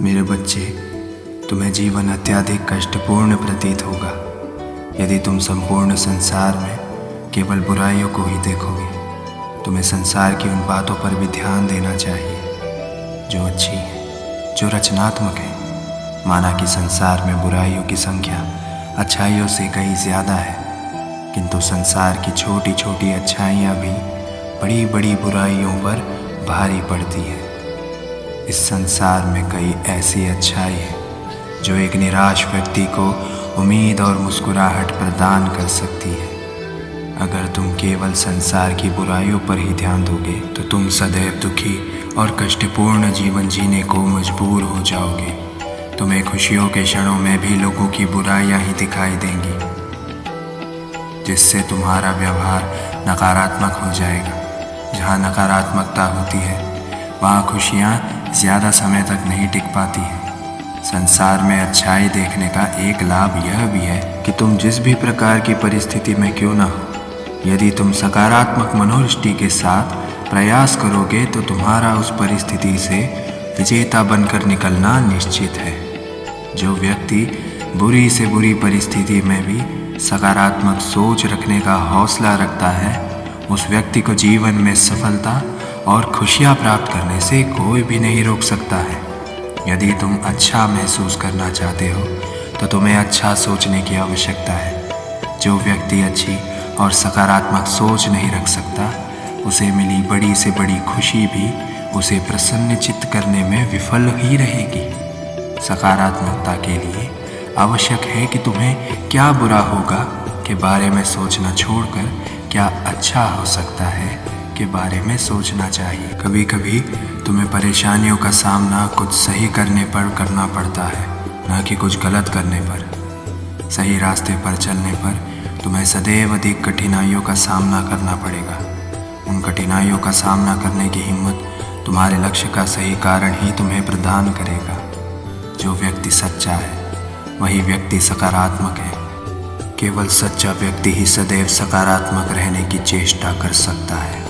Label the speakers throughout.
Speaker 1: मेरे बच्चे, तुम्हें जीवन अत्यधिक कष्टपूर्ण प्रतीत होगा यदि तुम संपूर्ण संसार में केवल बुराइयों को ही देखोगे। तुम्हें संसार की उन बातों पर भी ध्यान देना चाहिए जो अच्छी है, जो रचनात्मक है। माना कि संसार में बुराइयों की संख्या अच्छाइयों से कहीं ज़्यादा है, किंतु संसार की छोटी छोटी अच्छाइयाँ भी बड़ी बड़ी बुराइयों पर भारी पड़ती है। इस संसार में कई ऐसी अच्छाई है जो एक निराश व्यक्ति को उम्मीद और मुस्कुराहट प्रदान कर सकती है। अगर तुम केवल संसार की बुराइयों पर ही ध्यान दोगे तो तुम सदैव दुखी और कष्टपूर्ण जीवन जीने को मजबूर हो जाओगे। तुम्हें खुशियों के क्षणों में भी लोगों की बुराइयां ही दिखाई देंगी, जिससे तुम्हारा व्यवहार नकारात्मक हो जाएगा। जहाँ नकारात्मकता होती है वहाँ खुशियाँ ज़्यादा समय तक नहीं टिक पाती हैं। संसार में अच्छाई देखने का एक लाभ यह भी है कि तुम जिस भी प्रकार की परिस्थिति में क्यों ना हो, यदि तुम सकारात्मक मनोदृष्टि के साथ प्रयास करोगे तो तुम्हारा उस परिस्थिति से विजेता बनकर निकलना निश्चित है। जो व्यक्ति बुरी से बुरी परिस्थिति में भी सकारात्मक सोच रखने का हौसला रखता है, उस व्यक्ति को जीवन में सफलता और खुशियाँ प्राप्त करने से कोई भी नहीं रोक सकता है। यदि तुम अच्छा महसूस करना चाहते हो तो तुम्हें अच्छा सोचने की आवश्यकता है। जो व्यक्ति अच्छी और सकारात्मक सोच नहीं रख सकता, उसे मिली बड़ी से बड़ी खुशी भी उसे प्रसन्नचित्त करने में विफल ही रहेगी। सकारात्मकता के लिए आवश्यक है कि तुम्हें क्या बुरा होगा के बारे में सोचना छोड़कर क्या अच्छा हो सकता है के बारे में सोचना चाहिए। कभी कभी तुम्हें परेशानियों का सामना कुछ सही करने पर करना पड़ता है, न कि कुछ गलत करने पर। सही रास्ते पर चलने पर तुम्हें सदैव अधिक कठिनाइयों का सामना करना पड़ेगा। उन कठिनाइयों का सामना करने की हिम्मत तुम्हारे लक्ष्य का सही कारण ही तुम्हें प्रदान करेगा। जो व्यक्ति सच्चा है वही व्यक्ति सकारात्मक है। केवल सच्चा व्यक्ति ही सदैव सकारात्मक रहने की चेष्टा कर सकता है।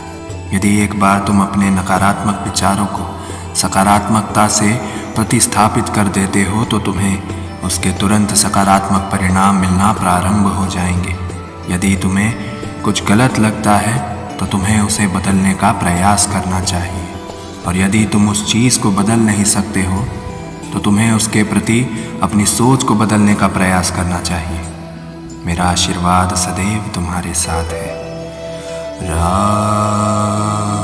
Speaker 1: यदि एक बार तुम अपने नकारात्मक विचारों को सकारात्मकता से प्रतिस्थापित कर देते हो तो तुम्हें उसके तुरंत सकारात्मक परिणाम मिलना प्रारंभ हो जाएंगे। यदि तुम्हें कुछ गलत लगता है तो तुम्हें उसे बदलने का प्रयास करना चाहिए, और यदि तुम उस चीज़ को बदल नहीं सकते हो तो तुम्हें उसके प्रति अपनी सोच को बदलने का प्रयास करना चाहिए। मेरा आशीर्वाद सदैव तुम्हारे साथ है। राम।